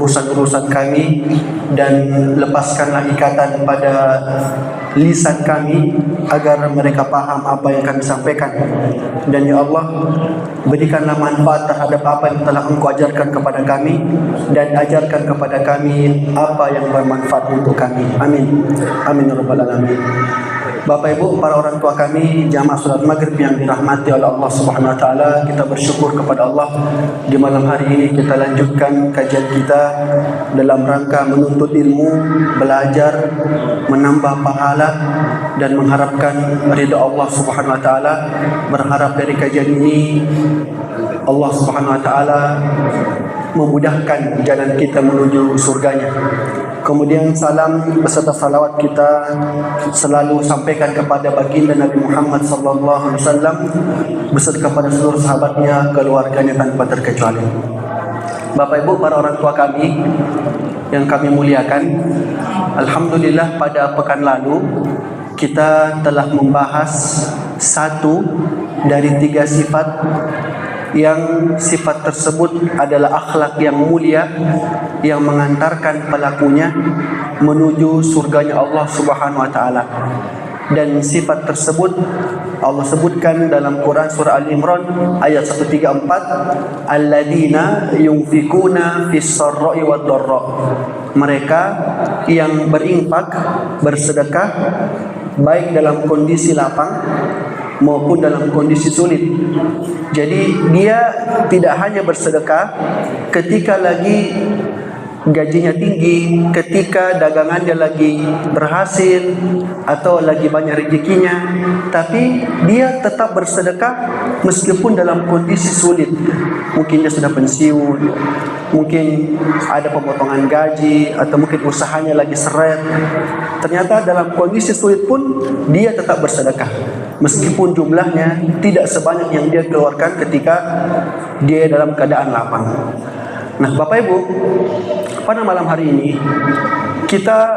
urusan-urusan kami, dan lepaskanlah ikatan pada lisan kami agar mereka paham apa yang kami sampaikan. Dan ya Allah, berikanlah manfaat terhadap apa yang telah Engkau ajarkan kepada kami, dan ajarkan kepada kami apa yang bermanfaat untuk kami. Amin. Amin ya rabbal alamin. Bapak Ibu, para orang tua kami, jamaah salat maghrib yang dirahmati oleh Allah Subhanahu wa taala, kita bersyukur kepada Allah di malam hari ini kita lanjutkan kajian kita dalam rangka menuntut ilmu, belajar, menambah pahala dan mengharapkan ridha Allah Subhanahu wa taala. Berharap dari kajian ini Allah Subhanahu wa taala memudahkan jalan kita menuju surganya. Kemudian salam beserta salawat kita selalu sampaikan kepada baginda Nabi Muhammad sallallahu alaihi wasallam beserta kepada seluruh sahabatnya, keluarganya tanpa terkecuali. Bapak Ibu, para orang tua kami yang kami muliakan, alhamdulillah pada pekan lalu kita telah membahas satu dari 3 sifat, yang sifat tersebut adalah akhlak yang mulia yang mengantarkan pelakunya menuju surganya Allah Subhanahu wa taala. Dan sifat tersebut Allah sebutkan dalam Quran surah Al-Imran ayat 134, alladzina yunfikuna fis sarra'i wad dharra. Mereka yang berinfak, bersedekah baik dalam kondisi lapang maupun dalam kondisi sulit. Jadi dia tidak hanya bersedekah ketika lagi gajinya tinggi, ketika dagangannya lagi berhasil atau lagi banyak rezekinya, tapi dia tetap bersedekah meskipun dalam kondisi sulit. Mungkin dia sudah pensiun, mungkin ada pemotongan gaji, atau mungkin usahanya lagi seret. Ternyata dalam kondisi sulit pun dia tetap bersedekah, meskipun jumlahnya tidak sebanyak yang dia keluarkan ketika dia dalam keadaan lapang. Nah, Bapak Ibu, pada malam hari ini kita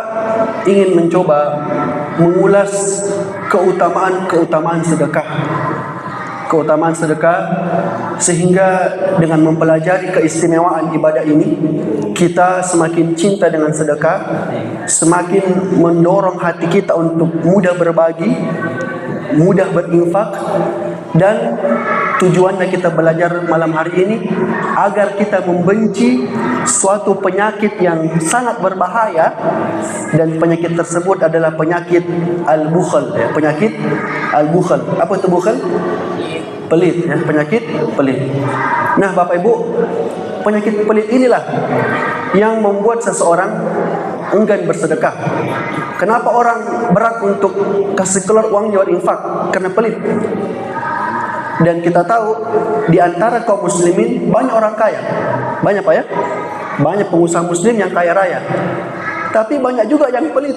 ingin mencoba mengulas keutamaan sedekah. Keutamaan sedekah, sehingga dengan mempelajari keistimewaan ibadah ini, kita semakin cinta dengan sedekah, semakin mendorong hati kita untuk mudah berbagi, mudah berinfak. Dan tujuannya kita belajar malam hari ini agar kita membenci suatu penyakit yang sangat berbahaya, dan penyakit tersebut adalah penyakit al-bukhl, ya, penyakit al-bukhl. Apa itu bukhl? Pelit, ya, penyakit pelit. Nah, Bapak Ibu, penyakit pelit inilah yang membuat seseorang enggan bersedekah. Kenapa orang berat untuk kasih keluar uangnya berinfak? Karena pelit. Dan kita tahu di antara kaum muslimin banyak orang kaya. Banyak Pak ya? Banyak pengusaha muslim yang kaya raya. Tapi banyak juga yang pelit.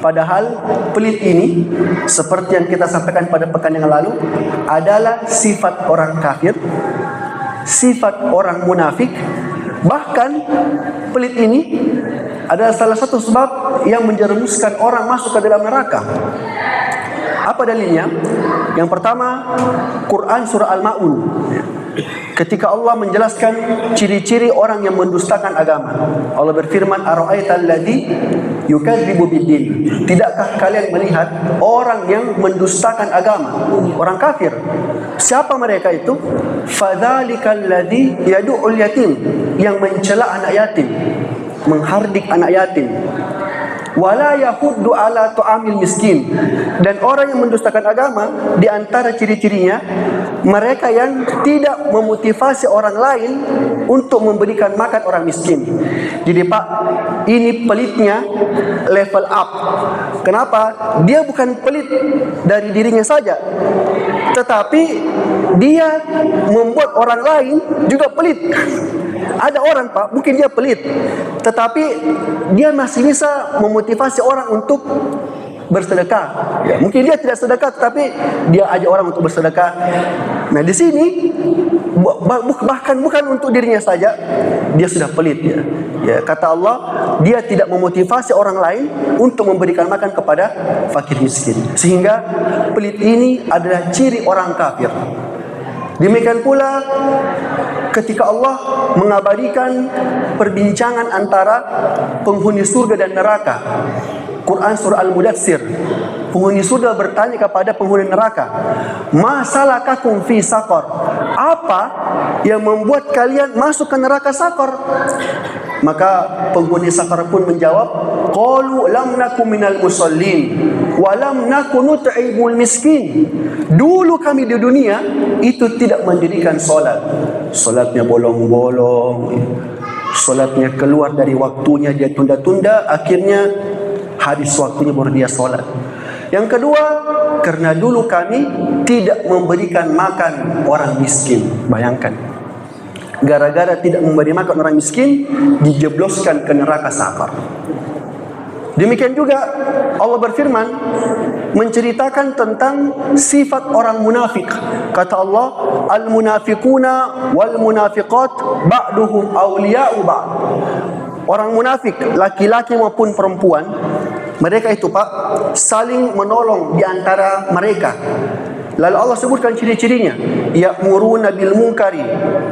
Padahal pelit ini, seperti yang kita sampaikan pada pekan yang lalu, adalah sifat orang kafir, sifat orang munafik. Bahkan pelit ini adalah salah satu sebab yang menjerumuskan orang masuk ke dalam neraka. Apa dalilnya? Yang pertama, Quran surah Al-Ma'un. Ketika Allah menjelaskan ciri-ciri orang yang mendustakan agama, Allah berfirman, ara'aital ladzi yukadzibu biddin. Tidakkah kalian melihat orang yang mendustakan agama, orang kafir? Siapa mereka itu? Fadzalikal ladzi yad'ul yatim, yang mencela anak yatim, menghardik anak yatim. Wala yahuddu ala tu'amil miskin. Dan orang yang mendustakan agama, di antara ciri-cirinya, mereka yang tidak memotivasi orang lain untuk memberikan makan orang miskin. Jadi Pak, ini pelitnya level up. Kenapa? Dia bukan pelit dari dirinya saja, tetapi dia membuat orang lain juga pelit. Ada orang Pak, mungkin dia pelit, tetapi dia masih bisa memotivasi orang untuk bersedekah. Ya, mungkin dia tidak sedekah, tetapi dia ajak orang untuk bersedekah. Nah, di sini bahkan bukan untuk dirinya saja, dia sudah pelit. Ya, kata Allah, dia tidak memotivasi orang lain untuk memberikan makan kepada fakir miskin. Sehingga pelit ini adalah ciri orang kafir. Demikian pula ketika Allah mengabadikan perbincangan antara penghuni surga dan neraka. Quran surah Al-Mudaththir, penghuni surga bertanya kepada penghuni neraka, "Ma salakakum fi saqar?" Apa yang membuat kalian masuk ke neraka Saqar? Maka penghuni Saqar pun menjawab, "Qalu lam nakum minal musallin wa lam nakun nut'imul miskin." Dulu kami di dunia itu tidak mendirikan solat. Solatnya bolong-bolong, solatnya keluar dari waktunya, dia tunda-tunda, akhirnya habis waktunya baru dia solat. Yang kedua, karena dulu kami tidak memberikan makan orang miskin. Bayangkan, gara-gara tidak memberi makan orang miskin, dijebloskan ke neraka Saqar. Demikian juga Allah berfirman menceritakan tentang sifat orang munafik. Kata Allah, "Al-munafiquna wal munafiqat ba'duhum awliya'u ba'd." Orang munafik, laki-laki maupun perempuan, mereka itu Pak, saling menolong di antara mereka. Lalu Allah sebutkan ciri-cirinya, ya'muruna bil munkari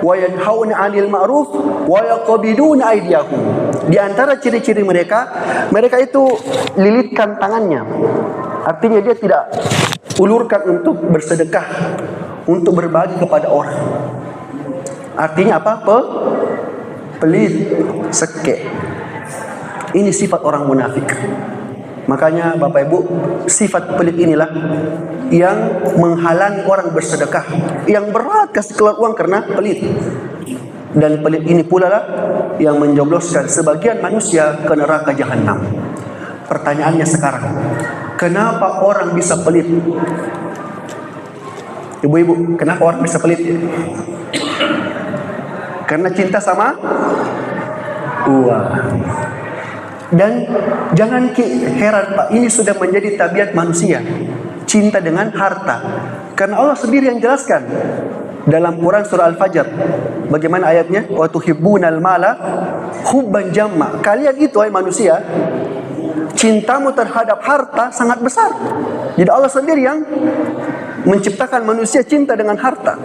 wa yanhauna 'anil ma'ruf wa yaqbiduna aydiyahum. Di antara ciri-ciri mereka itu lilitkan tangannya. Artinya dia tidak ulurkan untuk bersedekah, untuk berbagi kepada orang. Artinya apa? Pelit, sekek. Ini sifat orang munafik. Makanya Bapak Ibu, sifat pelit inilah yang menghalangi orang bersedekah, yang berat kasih keluar uang karena pelit. Dan pelit ini pula lah yang menjebloskan sebagian manusia ke neraka jahanam. Pertanyaannya sekarang, kenapa orang bisa pelit? Ibu-ibu, kenapa orang bisa pelit? Karena cinta sama uang. Dan jangan heran Pak, ini sudah menjadi tabiat manusia, cinta dengan harta. Karena Allah sendiri yang jelaskan dalam Quran surah Al-Fajr. Bagaimana ayatnya? Wa tuhibbunal mala hubban jamma. Kalian itu manusia, cintamu terhadap harta sangat besar. Jadi Allah sendiri yang menciptakan manusia cinta dengan harta.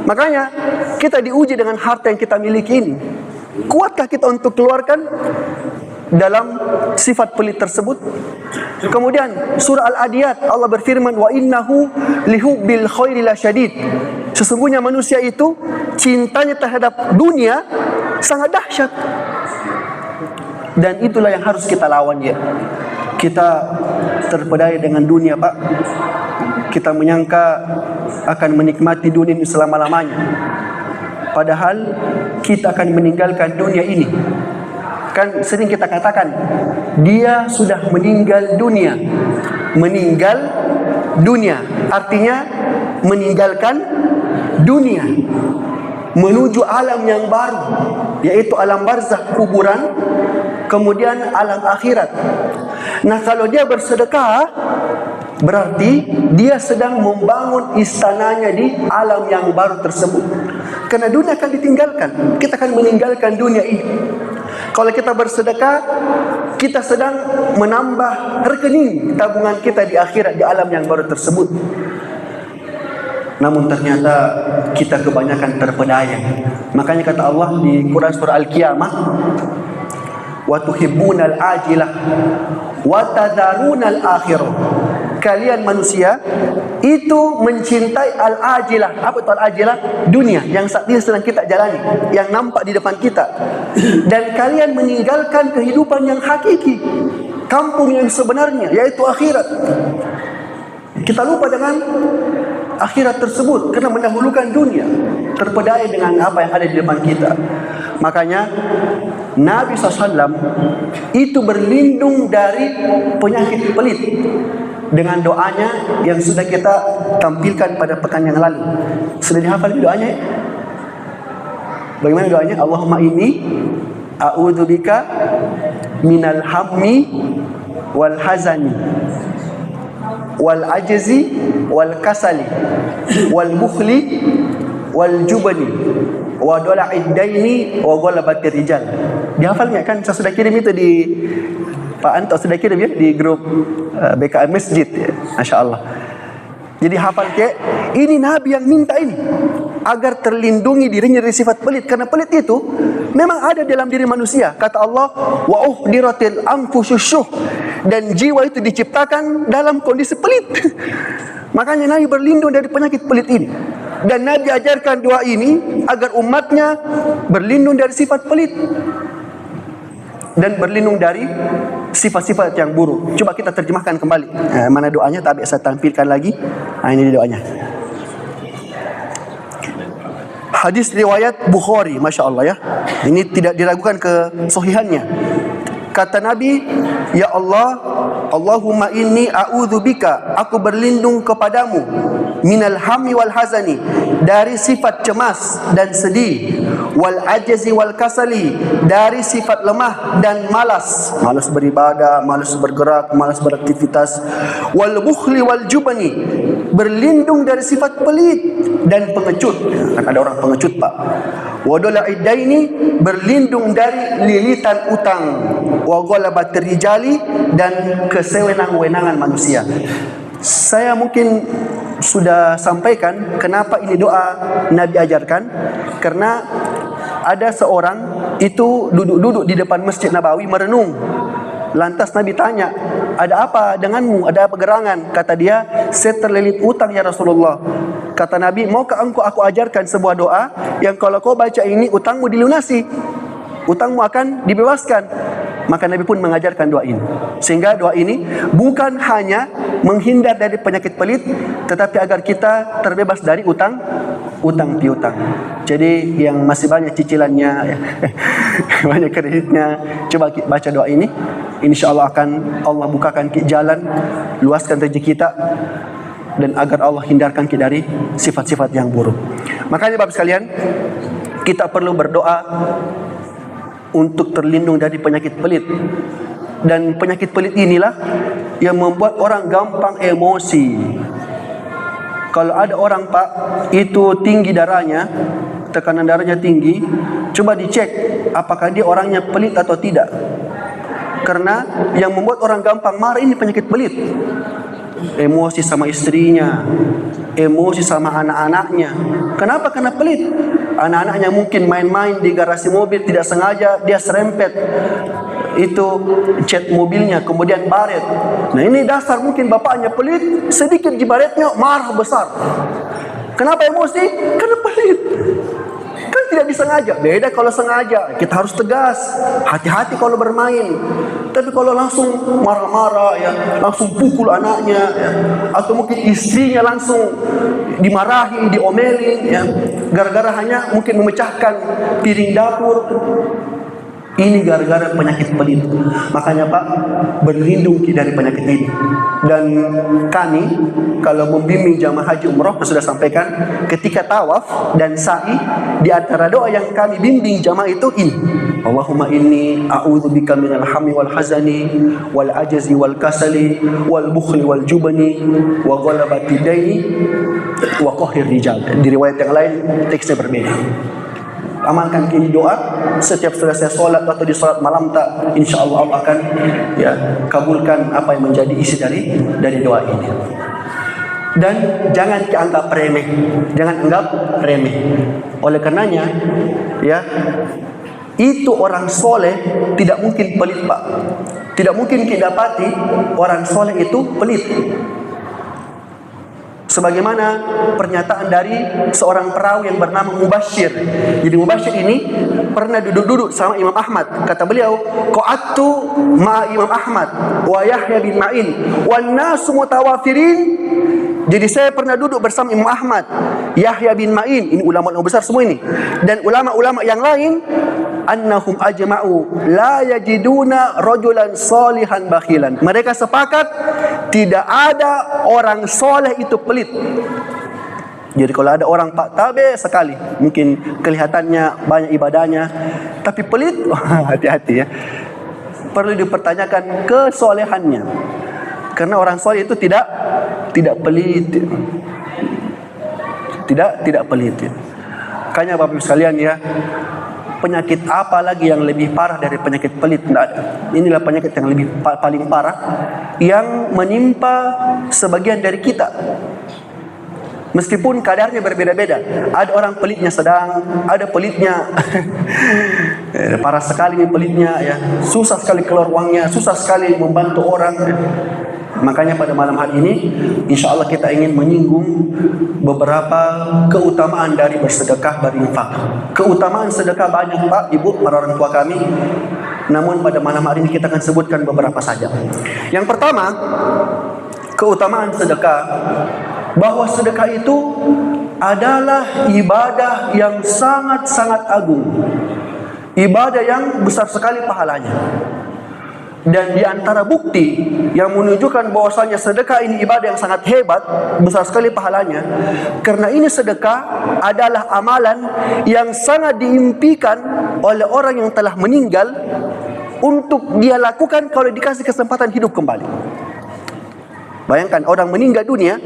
Makanya kita diuji dengan harta yang kita miliki ini. Kuatkah kita untuk keluarkan dalam sifat pelit tersebut? Kemudian surah Al-Adiyat Allah berfirman, wa innahu lihubbil khairi lasyadid. Sesungguhnya manusia itu cintanya terhadap dunia sangat dahsyat. Dan itulah yang harus kita lawan ya. Kita terpedaya dengan dunia Pak. Kita menyangka akan menikmati dunia ini selama-lamanya. Padahal kita akan meninggalkan dunia ini. Kan sering kita katakan, dia sudah meninggal dunia. Meninggal dunia artinya meninggalkan dunia, menuju alam yang baru, yaitu alam barzakh, kuburan, kemudian alam akhirat. Nah, kalau dia bersedekah, berarti dia sedang membangun istananya di alam yang baru tersebut. Karena dunia akan ditinggalkan, kita akan meninggalkan dunia ini. Kalau kita bersedekah, kita sedang menambah rekening tabungan kita di akhirat, di alam yang baru tersebut. Namun ternyata kita kebanyakan terpedaya. Makanya kata Allah di Quran surah Al-Qiyamah, wa tuhibbunal ajilah wa tadharunal akhirah. Kalian manusia itu mencintai al-ajilah. Apa itu al-ajilah? Dunia yang saat ini sedang kita jalani, yang nampak di depan kita. Dan kalian meninggalkan kehidupan yang hakiki, kampung yang sebenarnya, yaitu akhirat. Kita lupa dengan akhirat tersebut karena mendahulukan dunia, terpedaya dengan apa yang ada di depan kita. Makanya Nabi SAW itu berlindung dari penyakit pelit dengan doanya yang sudah kita tampilkan pada pekan yang lalu. Sudah dihafal doanya? Bagaimana doanya? Allahumma inni a'udzubika minal hammi wal hazani wal ajzi wal kasali wal bukhli wal jubni wa dala'id daini wa ghalabatir rijal. Dihafal enggak kan? Saya sudah kirim itu di Pak Anto, sudah kirim ya di grup BKM Masjid ya. Masya Allah. Jadi hafal ke ini Nabi yang minta ini. agar terlindungi dirinya dari sifat pelit. Karena pelit itu memang ada dalam diri manusia. Kata Allah, wa uhdiratil anfusyush syuh, dan jiwa itu diciptakan dalam kondisi pelit. Makanya Nabi berlindung dari penyakit pelit ini. Dan Nabi ajarkan doa ini agar umatnya berlindung dari sifat pelit dan berlindung dari sifat-sifat yang buruk. Coba kita terjemahkan kembali. Mana doanya? Tapi saya tampilkan lagi. Ini doanya. Hadis riwayat Bukhari, Masya Allah ya. Ini tidak diragukan kesohihannya. Kata Nabi, ya Allah, Allahumma inni a'udzubika, aku berlindung kepadamu, minal hammi wal hazani, dari sifat cemas dan sedih, wal ajzi wal kasali, dari sifat lemah dan malas, malas beribadah, malas bergerak, malas beraktivitas, wal bukhli wal jubni, berlindung dari sifat pelit dan pengecut. Kan ada orang pengecut, Pak. Wadola'i daini, berlindung dari lilitan utang, wa ghalabatir rijali, dan kesewenang-wenangan manusia. Saya mungkin sudah sampaikan kenapa ini doa Nabi ajarkan. Karena ada seorang itu duduk-duduk di depan Masjid Nabawi merenung. Lantas Nabi tanya, ada apa denganmu? Ada apa gerangan? Kata dia, saya terlilit utang ya Rasulullah. Kata Nabi, maukah engkau aku ajarkan sebuah doa yang kalau kau baca ini utangmu dilunasi, utangmu akan dibebaskan. Maka Nabi pun mengajarkan doa ini. Sehingga doa ini bukan hanya menghindar dari penyakit pelit, tetapi agar kita terbebas dari utang piutang. Jadi yang masih banyak cicilannya, banyak kreditnya, coba baca doa ini. Insya Allah akan Allah bukakan jalan, luaskan rezeki kita, dan agar Allah hindarkan kita dari sifat-sifat yang buruk. Makanya Bapak sekalian, kita perlu berdoa untuk terlindung dari penyakit pelit. Dan penyakit pelit inilah yang membuat orang gampang emosi. Kalau ada orang, Pak, itu tinggi darahnya, tekanan darahnya tinggi, coba dicek apakah dia orangnya pelit atau tidak. Karena yang membuat orang gampang marah ini penyakit pelit. Emosi sama istrinya, emosi sama anak-anaknya. Kenapa? Karena pelit. Anak-anaknya mungkin main-main di garasi mobil, tidak sengaja dia serempet itu cat mobilnya, kemudian baret. Nah ini dasar mungkin bapaknya pelit, sedikit di baretnya marah besar. Kenapa emosi? Karena pelit. Kan tidak disengaja. Beda kalau sengaja, kita harus tegas, hati-hati kalau bermain. Tapi kalau langsung marah-marah ya, langsung pukul anaknya ya, atau mungkin istrinya langsung dimarahi, diomelin ya, gara-gara hanya mungkin memecahkan piring dapur. Ini gara-gara penyakit pelit. Makanya Pak, berlindung dari penyakit ini. Dan kami kalau membimbing jamaah haji umrah, sudah sampaikan, ketika tawaf dan sa'i, di antara doa yang kami bimbing jamaah itu ini, Allahumma inni a'udzubika minal hammi wal hazani wal ajzi wal kasali wal bukhli wal jubni wa ghalabati daini wa qahrir rijal. Di riwayat yang lain teksnya berbeda. Amalkan ini doa setiap selesai solat atau di solat malam tak, insya Allah Allah akan ya kabulkan apa yang menjadi isi dari doa ini. Dan jangan dianggap remeh, jangan anggap remeh. Oleh karenanya ya, itu orang soleh tidak mungkin pelit, Pak. Tidak mungkin kita dapati orang soleh itu pelit. Sebagaimana pernyataan dari seorang perawi yang bernama Mubashir. Jadi Mubashir ini pernah duduk-duduk sama Imam Ahmad. Kata beliau, qa'attu ma'a Imam Ahmad wa Yahya bin Ma'in wan nasu mutawafirin. Jadi saya pernah duduk bersama Imam Ahmad, Yahya bin Ma'in, ini ulama-ulama besar semua ini, dan ulama-ulama yang lain, annahum ajma'u la yajiduna rajulan salihan bakhilan. Mereka sepakat tidak ada orang soleh itu pelit. Jadi kalau ada orang Pak tabe sekali, mungkin kelihatannya banyak ibadahnya, tapi pelit, hati-hati ya. Perlu dipertanyakan kesolehannya. Karena orang soleh itu tidak pelit. Tidak pelit ya. Makanya Bapak Ibu sekalian ya, penyakit apa lagi yang lebih parah dari penyakit pelit? Tidak ada. Inilah penyakit yang lebih paling parah yang menimpa sebagian dari kita. Meskipun kadarnya berbeda-beda. Ada orang pelitnya sedang, ada pelitnya parah sekali nih pelitnya ya. Susah sekali keluar uangnya, susah sekali membantu orang. Makanya pada malam hari ini insya Allah kita ingin menyinggung beberapa keutamaan dari bersedekah, berinfak. Keutamaan sedekah banyak Pak, Ibu, para orang tua kami. Namun pada malam hari ini kita akan sebutkan beberapa saja. Yang pertama, keutamaan sedekah, bahwa sedekah itu adalah ibadah yang sangat-sangat agung. Ibadah yang besar sekali pahalanya. Dan di antara bukti yang menunjukkan bahwasanya sedekah ini ibadah yang sangat hebat, besar sekali pahalanya, karena ini sedekah adalah amalan yang sangat diimpikan oleh orang yang telah meninggal untuk dia lakukan kalau dikasih kesempatan hidup kembali. Bayangkan orang meninggal dunia,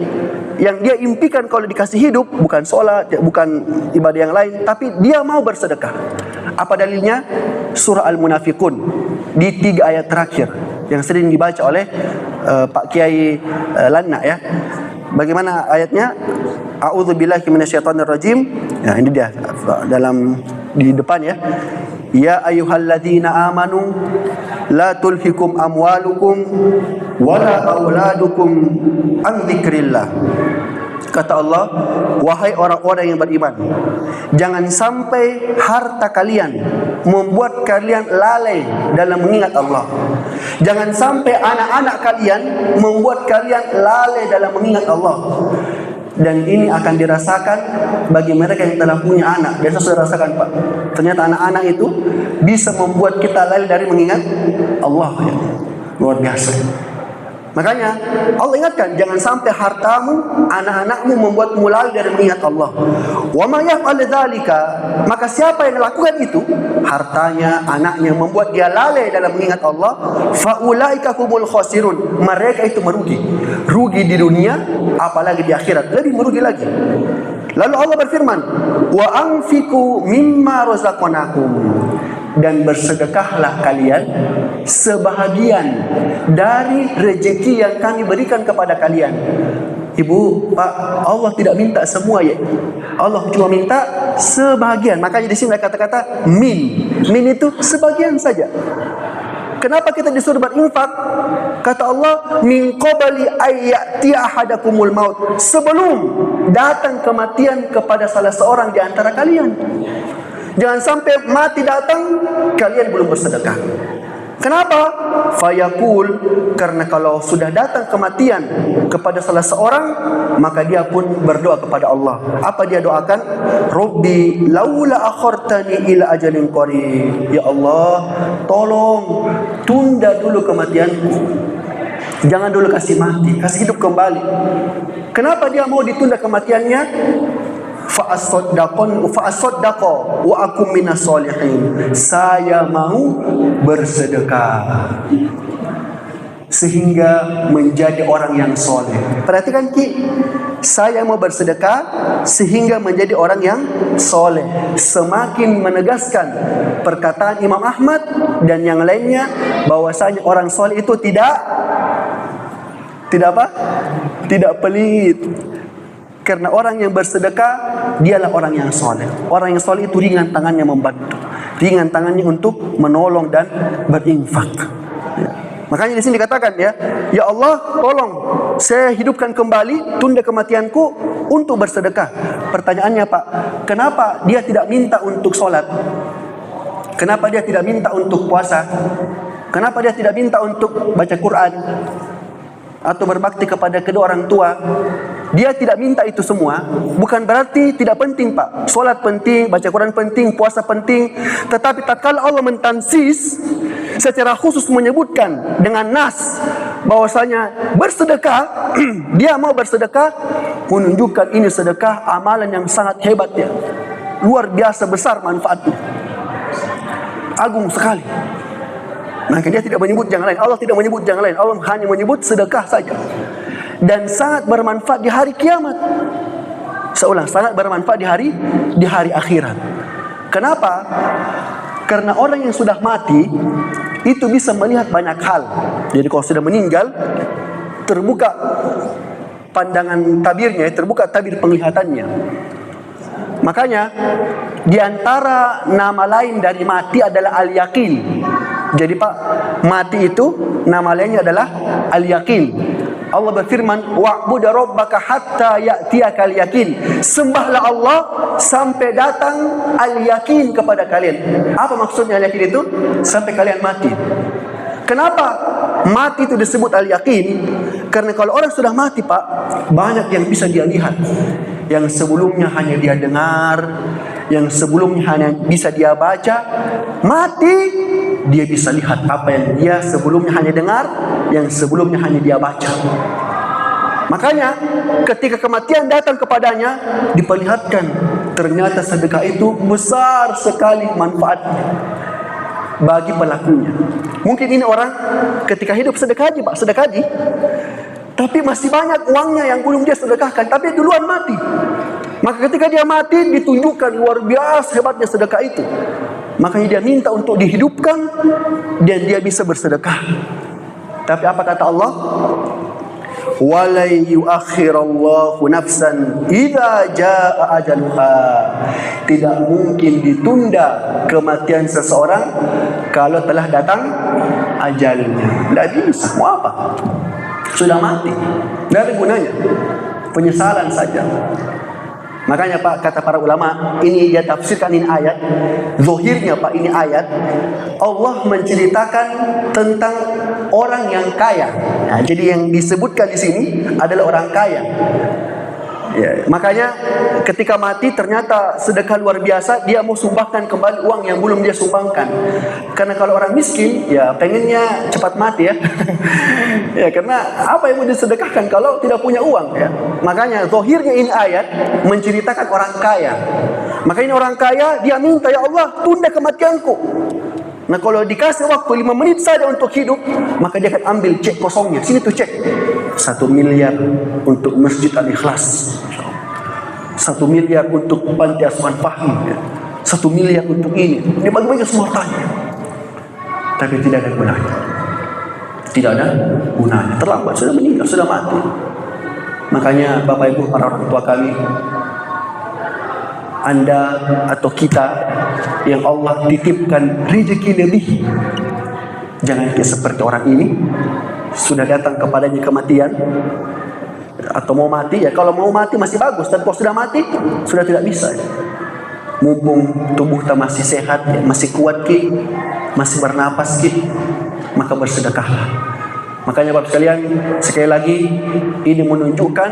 yang dia impikan kalau dikasih hidup bukan sholat, bukan ibadah yang lain, tapi dia mau bersedekah. Apa dalilnya? Surah Al-Munafiqun di 3 ayat terakhir yang sering dibaca oleh Pak Kiai Lana ya. Bagaimana ayatnya? A'udzubillahi minasyaitonirrajim. Ya, ini dia dalam di depan ya. Ya ayyuhalladzina amanu la tulhikum amwalukum wala auladukum an dzikrillah. Kata Allah, wahai orang-orang yang beriman, jangan sampai harta kalian membuat kalian lalai dalam mengingat Allah. Jangan sampai anak-anak kalian membuat kalian lalai dalam mengingat Allah. Dan ini akan dirasakan bagi mereka yang telah punya anak. Biasa sudah rasakan Pak. Ternyata anak-anak itu bisa membuat kita lalai dari mengingat Allah ya. Luar biasa. Makanya Allah ingatkan, jangan sampai hartamu, anak-anakmu membuatmu lalai dari mengingat Allah. Wa may yaf'al dzalika, maka siapa yang melakukan itu, hartanya, anaknya membuat dia lalai dalam mengingat Allah, fa ulaika humul khasirun, mereka itu merugi. Rugi di dunia, apalagi di akhirat, lebih merugi lagi. Lalu Allah berfirman, wa anfiqu mimma razaqnakum, dan bersedekahlah kalian sebahagian dari rezeki yang kami berikan kepada kalian. Ibu, Pak, Allah tidak minta semua ya. Allah cuma minta sebahagian. Makanya di sini ada kata-kata min. Min itu sebagian saja. Kenapa kita disuruh berinfak? Kata Allah, min qabli ayyati ahadakumul maut, sebelum datang kematian kepada salah seorang di antara kalian. Jangan sampai mati datang kalian belum bersedekah. Kenapa? Fayaqul, karena kalau sudah datang kematian kepada salah seorang, maka dia pun berdoa kepada Allah. Apa dia doakan? Rabbi laula akhartani ila ajalin qarib. Ya Allah, tolong tunda dulu kematianku. Jangan dulu kasih mati, kasih hidup kembali. Kenapa dia mau ditunda kematiannya? Fa'asaddaqa wa akum minas solihin. Saya mau bersedekah sehingga menjadi orang yang soleh. Perhatikan Ki, saya mau bersedekah sehingga menjadi orang yang soleh. Semakin menegaskan perkataan Imam Ahmad dan yang lainnya bahwasanya orang soleh itu tidak apa? Tidak pelit. Karena orang yang bersedekah, dialah orang yang soleh. Orang yang soleh itu ringan tangannya membantu, ringan tangannya untuk menolong dan berinfak. Ya. Makanya di sini dikatakan ya, ya Allah, tolong saya hidupkan kembali, tunda kematianku untuk bersedekah. Pertanyaannya Pak, kenapa dia tidak minta untuk sholat? Kenapa dia tidak minta untuk puasa? Kenapa dia tidak minta untuk baca Quran atau berbakti kepada kedua orang tua? Dia tidak minta itu semua, bukan berarti tidak penting Pak. Solat penting, baca Quran penting, puasa penting. Tetapi tatkala Allah mentansis secara khusus menyebutkan dengan nas bahwasanya bersedekah, dia mau bersedekah, menunjukkan ini sedekah amalan yang sangat hebat ya. Luar biasa besar manfaatnya. Agung sekali. Maka dia tidak menyebut yang lain. Allah tidak menyebut yang lain. Allah hanya menyebut sedekah saja. Dan sangat bermanfaat di hari kiamat. Seulang, sangat bermanfaat di hari akhirat. Kenapa? Karena orang yang sudah mati itu bisa melihat banyak hal. Jadi kalau sudah meninggal, terbuka pandangan tabirnya, terbuka tabir penglihatannya. Makanya di antara nama lain dari mati adalah al-yaqin. Jadi Pak, mati itu nama lainnya adalah al-yaqin. Allah berfirman, wa'bud rabbaka hatta ya'tiyakal yaqin. Sembahlah Allah sampai datang al-yaqin kepada kalian. Apa maksudnya al-yaqin itu? Sampai kalian mati. Kenapa mati itu disebut al-yaqin? Karena kalau orang sudah mati Pak, banyak yang bisa dia lihat. Yang sebelumnya hanya dia dengar, yang sebelumnya hanya bisa dia baca, mati dia bisa lihat apa yang dia sebelumnya hanya dengar, yang sebelumnya hanya dia baca. Makanya ketika kematian datang kepadanya, diperlihatkan ternyata sedekah itu besar sekali manfaatnya bagi pelakunya. Mungkin ini orang ketika hidup sedekah haji Pak, sedekah haji, tapi masih banyak uangnya yang belum dia sedekahkan, tapi duluan mati. Maka ketika dia mati, ditunjukkan luar biasa hebatnya sedekah itu. Makanya dia minta untuk dihidupkan dan dia bisa bersedekah. Tapi apa kata Allah? Walai yuakhirallahu nafsan idza jaa ajaluha. Tidak mungkin ditunda kematian seseorang kalau telah datang ajalnya. Tidak bisa. Mau apa? Sudah mati. Tidak ada gunanya. Penyesalan saja. Makanya Pak, kata para ulama, ini dia tafsirkan ini ayat. Zahirnya Pak, ini ayat Allah menceritakan tentang orang yang kaya. Nah, jadi yang disebutkan di sini adalah orang kaya. Ya, makanya ketika mati ternyata sedekah luar biasa, dia mau sumbangkan kembali uang yang belum dia sumbangkan. Karena kalau orang miskin, ya pengennya cepat mati ya. Ya, karena apa yang mau disedekahkan kalau tidak punya uang ya. Makanya zahirnya ini ayat menceritakan orang kaya. Makanya orang kaya dia minta, ya Allah tunda kematianku. Nah kalau dikasih waktu 5 menit saja untuk hidup, maka dia akan ambil cek kosongnya. Sini tuh cek 1 miliar untuk Masjid Al-Ikhlas, 1 miliar untuk Panti Asuhan Fahmi, 1 miliar untuk ini. Dia bagi-bagi semua hartanya, tapi tidak ada gunanya. Tidak ada gunanya. Terlambat, sudah meninggal, sudah mati. Makanya Bapak Ibu para orang tua kami, Anda atau kita yang Allah titipkan rezeki lebih, jangan seperti orang ini, sudah datang kepadanya kematian atau mau mati. Ya kalau mau mati masih bagus, tapi kalau sudah mati sudah tidak bisa ya. Mumpung tubuh kita masih sehat ya, masih kuat ki, masih bernapas ki, maka bersedekahlah. Makanya Bapak sekalian, sekali lagi ini menunjukkan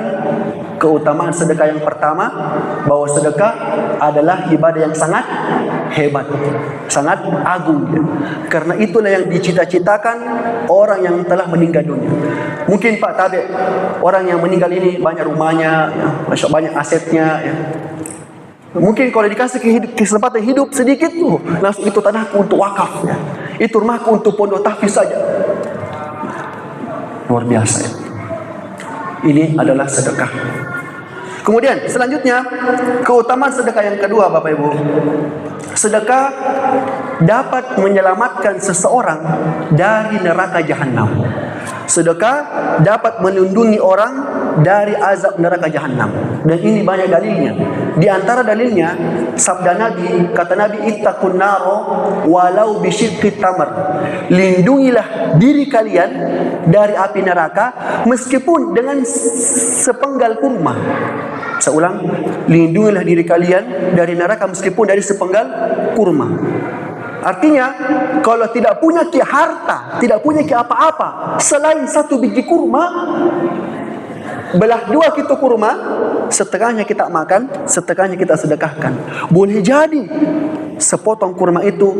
keutamaan sedekah yang pertama, bahwa sedekah adalah ibadah yang sangat hebat, sangat agung ya. Karena itulah yang dicita-citakan orang yang telah meninggal dunia. Mungkin Pak Tabe, orang yang meninggal ini banyak rumahnya ya, banyak asetnya ya. Mungkin kalau dikasih kesempatan hidup sedikit tuh, langsung itu tanahku untuk wakaf ya. Itu rumahku untuk pondok tahfiz saja. Luar biasa ya. Ini adalah sedekah. Kemudian selanjutnya, keutamaan sedekah yang kedua Bapak Ibu. Sedekah dapat menyelamatkan seseorang dari neraka jahanam. Sedekah dapat melindungi orang dari azab neraka jahanam. Dan ini banyak dalilnya. Di antara dalilnya, sabda Nabi, kata Nabi, ittaqun naro walau bisyikki tamar. Lindungilah diri kalian dari api neraka meskipun dengan sepenggal kurma. Saya ulang, lindungilah diri kalian dari neraka meskipun dari sepenggal kurma. Artinya, kalau tidak punya harta, tidak punya apa-apa selain 1 biji kurma, belah 2 gitu kurma, setengahnya kita makan, setengahnya kita sedekahkan. Boleh jadi sepotong kurma itu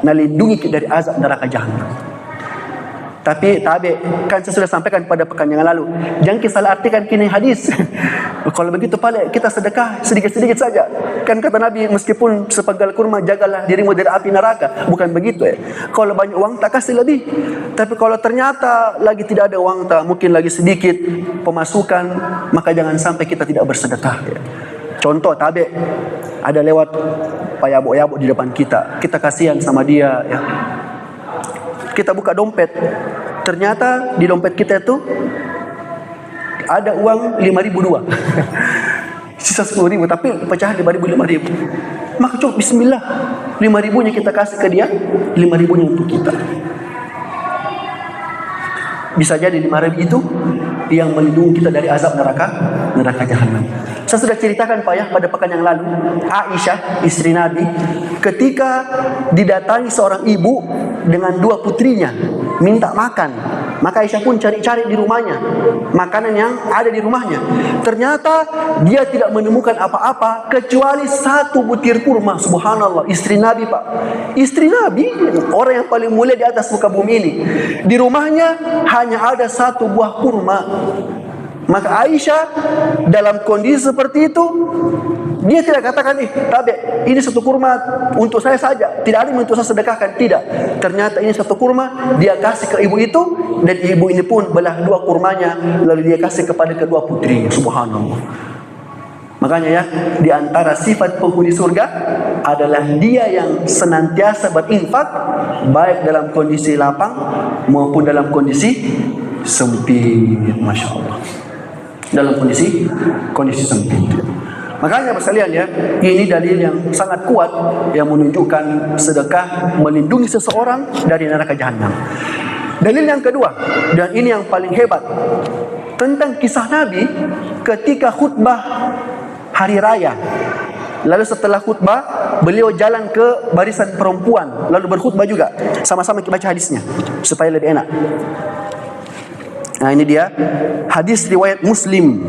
melindungi dari azab neraka jahanam. Tapi tabe, kan saya sudah sampaikan pada pekan yang lalu, jangan kita salah artikan kini hadis. Kalau begitu paling kita sedekah sedikit-sedikit saja. Kan kata Nabi, meskipun sepenggal kurma, jagalah dirimu dari api neraka. Bukan begitu ya. Kalau banyak uang tak kasih lebih. Tapi kalau ternyata lagi tidak ada uang, tak mungkin lagi sedikit pemasukan, maka jangan sampai kita tidak bersedekah ya. Contoh tabe, ada lewat payabok-yabok di depan kita, kita kasihan sama dia ya. Kita buka dompet, ternyata di dompet kita itu Ada uang 5.002. Sisa 10.000, tapi pecahan 5.000. Maka cukup bismillah. 5.000-nya kita kasih ke dia, 5.000-nya untuk kita. Bisa jadi 5.000 itu yang melindungi kita dari azab neraka jahanam. Saya sudah ceritakan Pak ya pada pekan yang lalu, Aisyah istri Nabi ketika didatangi seorang ibu dengan 2 putrinya minta makan, maka Aisyah pun cari-cari di rumahnya makanan yang ada di rumahnya. Ternyata dia tidak menemukan apa-apa kecuali 1 butir kurma. Subhanallah, istri Nabi Pak, istri Nabi, orang yang paling mulia di atas muka bumi ini, di rumahnya hanya ada 1 buah kurma. Maka Aisyah dalam kondisi seperti itu, dia tidak katakan, Tabe, ini 1 kurma untuk saya saja, tidak ada yang untuk saya sedekahkan. Tidak, ternyata ini 1 kurma dia kasih ke ibu itu, dan ibu ini pun belah 2 kurmanya, lalu dia kasih kepada kedua putrinya. Subhanallah. Makanya ya, di antara sifat penghuni surga adalah dia yang senantiasa berinfak, baik dalam kondisi lapang maupun dalam kondisi sempit. Masya Allah, dalam kondisi sempit. Makanya sekalian ya, ini dalil yang sangat kuat yang menunjukkan sedekah melindungi seseorang dari neraka jahanam. Dalil yang kedua, dan ini yang paling hebat, tentang kisah Nabi ketika khutbah hari raya. Lalu setelah khutbah, beliau jalan ke barisan perempuan, lalu berkhutbah juga. Sama-sama kita baca hadisnya supaya lebih enak. Nah, ini dia hadis riwayat Muslim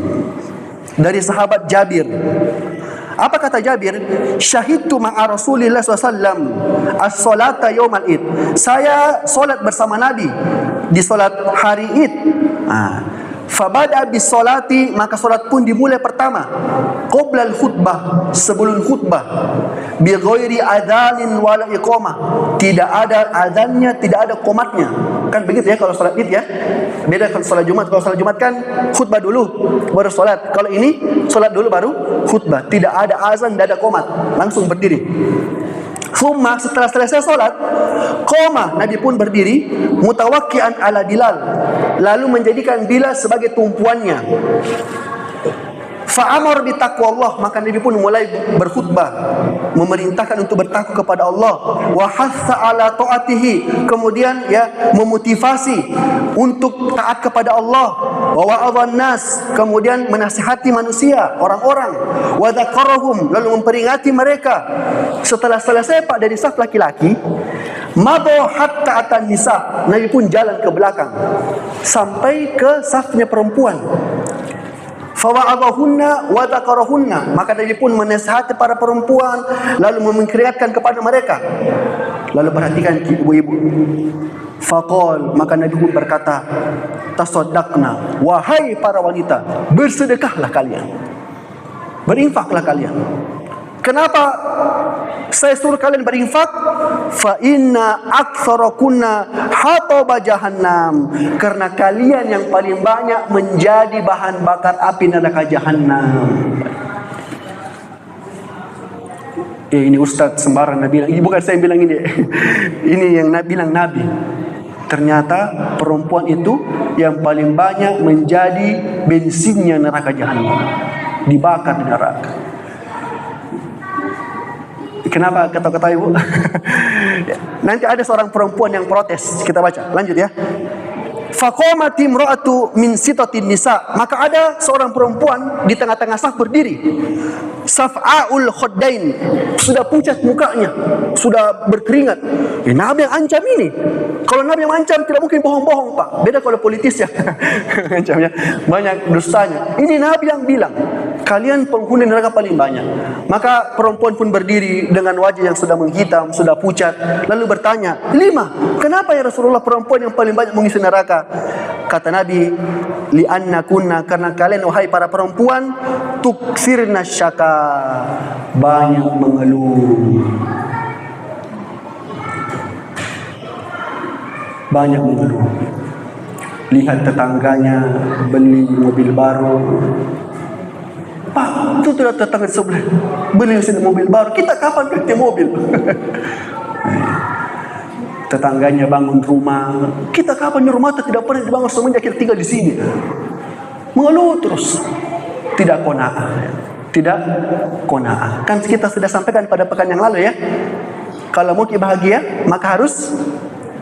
dari sahabat Jabir. Apa kata Jabir? Syahidtu ma'a Rasulillah SAW as-salata yawmal id. Saya solat bersama Nabi di solat hari Id. Fabada bis salati, maka solat pun dimulai pertama qoblal khutbah, sebelum khutbah, bi ghairi adzanin wala iqamah, tidak ada azannya, tidak ada qomatnya. Kan begitu ya kalau solat Id ya. Beda kalau solat Jumat. Kalau solat Jumat kan khutbah dulu baru solat. Kalau ini solat dulu baru khutbah. Tidak ada azan, tidak ada qomat, langsung berdiri. Summa, setelah selesai solat, qoma, Nabi pun berdiri, mutawakkian ala Bilal, lalu menjadikan Bilal sebagai tumpuannya. Fa'amar bi taqwallah, maka Nabi pun mulai berkhutbah, memerintahkan untuk bertakwa kepada Allah. Wa hassa ala taatihi, kemudian ya memotivasi untuk taat kepada Allah. Wa wa'adhan nas, kemudian menasihati manusia, orang-orang. Wa dzakarahum, lalu memperingati mereka. Setelah selesai Pak dari saf laki-laki, mado hatta atan nisa, Nabi pun jalan ke belakang sampai ke safnya perempuan. Fawa'adahunna wa dzakarahunna, maka Nabi pun menasihati para perempuan, lalu memperingatkan kepada mereka. Lalu perhatikan ibu-ibu. Faqal, maka Nabi pun berkata, tasaddaqna, wahai para wanita, bersedekahlah kalian, berinfaklah kalian. Kenapa saya suruh kalian berinfak? Fa inna aktsarakunna hataba jahannam, karena kalian yang paling banyak menjadi bahan bakar api neraka jahanam. Ini Ustadz sembarang Nabi bilang. Ini bukan saya yang bilang ini. Ini yang bilang Nabi. Ternyata perempuan itu yang paling banyak menjadi bensinnya neraka jahanam, dibakar di neraka. Kenapa kata-kata ibu? Nanti ada seorang perempuan yang protes. Kita baca, lanjut ya. Faqamat imra'atu min sitatin nisa, maka ada seorang perempuan di tengah-tengah saf berdiri. Saf'aul khuddain, sudah pucat mukanya, sudah berkeringat. Nabi yang ancam ini. Kalau Nabi yang ancam tidak mungkin bohong-bohong Pak. Beda kalau politis ya. Ancamnya banyak dustanya. Ini Nabi yang bilang, kalian penghuni neraka paling banyak. Maka perempuan pun berdiri dengan wajah yang sudah menghitam, sudah pucat, lalu bertanya, 5, kenapa ya Rasulullah perempuan yang paling banyak mengisi neraka? Kata Nabi, li'anna kunna, karena kalian wahai para perempuan, tuksirna syaka, banyak mengeluh. Banyak mengeluh. Lihat tetangganya beli mobil baru. Pak, itu sudah tetangga sebelah beli mobil baru. Kita kapan ganti mobil? Tetangganya bangun rumah. Kita kapan rumah tidak pernah dibangun semenjak kita tinggal di sini. mengeluh terus, tidak qanaah. Tidak qanaah. Kan kita sudah sampaikan pada pekan yang lalu ya. Kalau mau bahagia, maka harus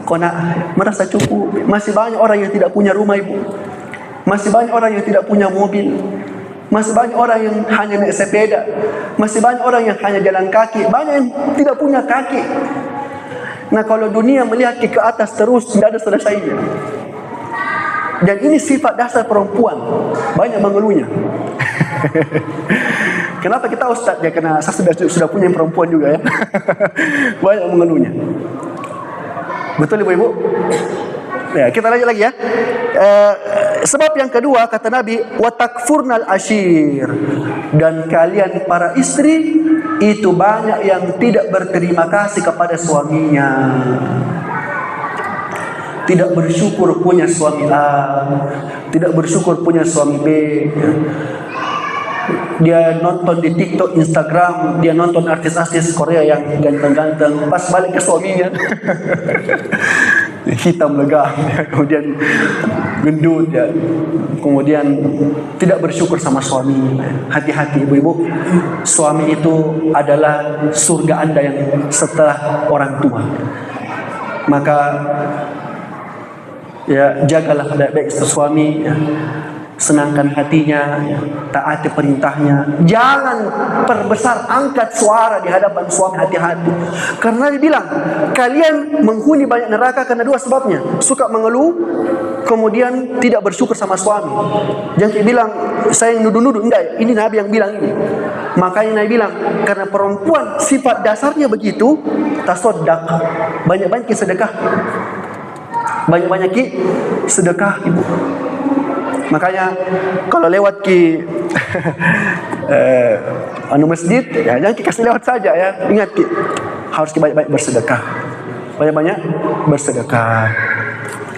qanaah, merasa cukup. Masih banyak orang yang tidak punya rumah, Ibu. Masih banyak orang yang tidak punya mobil. Masih banyak orang yang hanya naik sepeda. Masih banyak orang yang hanya jalan kaki. Banyak yang tidak punya kaki. Nah, kalau dunia melihat ke atas terus, tidak ada selesainya. Dan ini sifat dasar perempuan. Banyak mengeluhnya. Kenapa kita ustaz? Ya karena saya sudah punya perempuan juga ya. Banyak mengeluhnya. Betul Ibu-ibu? Ya, kita lanjut lagi ya. Sebab yang kedua kata Nabi, wa takfurnal ashir, dan kalian para istri itu banyak yang tidak berterima kasih kepada suaminya. Tidak bersyukur punya suami A, tidak bersyukur punya suami B. Dia nonton di TikTok, Instagram, dia nonton artis-artis Korea yang ganteng-ganteng, pas balik ke suaminya hitam legam, kemudian gendut ya, kemudian tidak bersyukur sama suami. Hati-hati ibu-ibu, suami itu adalah surga Anda yang setelah orang tua. Maka ya jagalah baik-baik suami ya. Senangkan hatinya ya. Taati perintahnya. Jangan perbesar angkat suara di hadapan suami, hati-hati. Karena dia bilang, kalian menghuni banyak neraka karena dua sebabnya. Suka mengeluh, kemudian tidak bersyukur sama suami. Jangan dia bilang, saya yang nuduh-nuduh. Enggak, ini Nabi yang bilang ini. Makanya Nabi bilang, karena perempuan sifat dasarnya begitu, tasoddaq, banyak-banyak sedekah. Banyak-banyak sedekah, ibu. Makanya kalau lewat ke masjid ya, jangan kasih lewat saja ya. Ingat harus banyak-banyak bersedekah. Banyak-banyak bersedekah.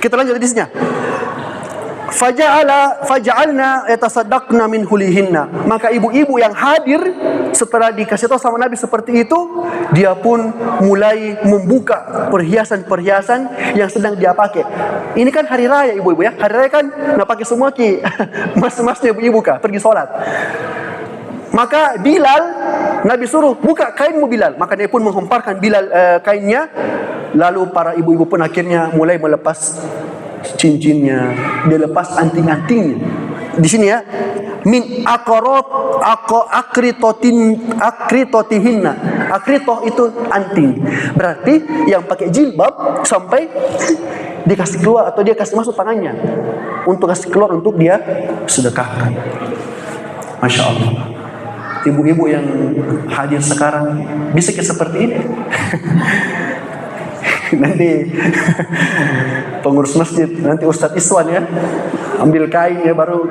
Kita lanjut hadisnya. Faja'alna yatasaddaqna min hulihinna. Maka ibu-ibu yang hadir setelah dikasih tahu sama Nabi seperti itu, dia pun mulai membuka perhiasan-perhiasan yang sedang dia pakai. Ini kan hari raya ibu-ibu ya. Hari raya kan nak pakai semua mas-masnya ibu-ibu kah pergi sholat. Maka Bilal, Nabi suruh buka kainmu Bilal. Maka dia pun menghemparkan Bilal kainnya. Lalu para ibu-ibu pun akhirnya mulai melepas cincinnya, dia lepas anting-antingnya. Di sini ya, min akritotihinna. Akritoh itu anting. Berarti yang pakai jilbab sampai dikasih keluar atau dia kasih masuk tangannya untuk kasih keluar untuk dia sedekahkan. Masya Allah. Ibu-ibu yang hadir sekarang bisa seperti ini. Nanti pengurus masjid, nanti Ustadz Iswan ya, ambil kain ya baru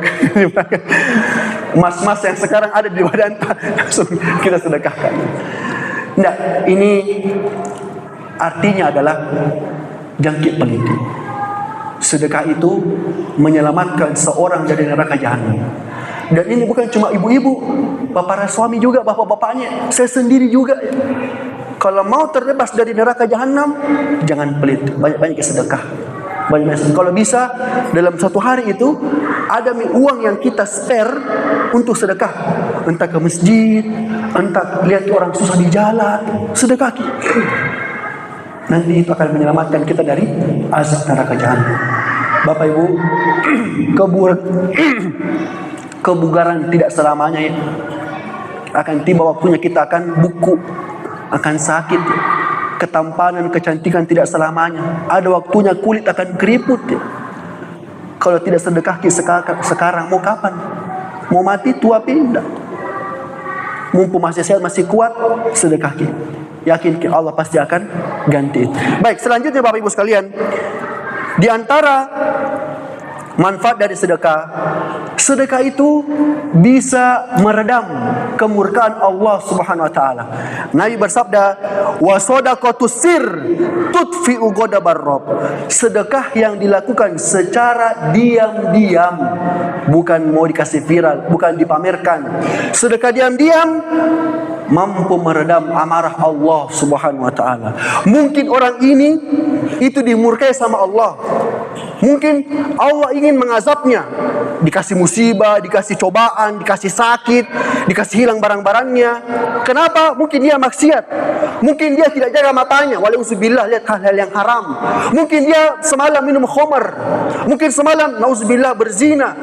mas-mas yang sekarang ada di badan langsung kita sedekahkan. Nah, ini artinya adalah jangkit peliti. Sedekah itu menyelamatkan seorang dari neraka jahanam. Dan ini bukan cuma ibu-ibu, para suami juga, bapak-bapaknya, saya sendiri juga. Kalau mau terbebas dari neraka jahanam, jangan pelit, banyak-banyak sedekah. Banyak-banyak. Kalau bisa dalam satu hari itu ada uang yang kita spare untuk sedekah, entah ke masjid, entah lihat orang susah di jalan, sedekah. Nanti itu akan menyelamatkan kita dari azab neraka jahanam. Bapak Ibu, kebugaran tidak selamanya ya. Akan tiba waktunya kita akan buku, akan sakit, ketampanan, kecantikan tidak selamanya. Ada waktunya kulit akan keriput. Kalau tidak sedekah sekarang, mau kapan? Mau mati tua pindah. Mumpung masih sehat, masih kuat, sedekah. Yakin Allah pasti akan ganti. Baik, selanjutnya Bapak Ibu sekalian, di antara manfaat dari sedekah, sedekah itu bisa meredam kemurkaan Allah Subhanahu wa taala. Nabi bersabda, "Wa shadaqatus sir tudfi'u ghadabar rabb." Sedekah yang dilakukan secara diam-diam, bukan mau dikasih viral, bukan dipamerkan. Sedekah diam-diam mampu meredam amarah Allah Subhanahu wa taala. Mungkin orang ini itu dimurkai sama Allah. Mungkin Allah ingin mengazabnya, dikasih musibah, dikasih cobaan, dikasih sakit, dikasih hilang barang-barangnya. Kenapa? Mungkin dia maksiat, mungkin dia tidak jaga matanya, walauzubillah, lihat hal-hal yang haram. Mungkin dia semalam minum khamar, mungkin semalam nauzubillah berzina,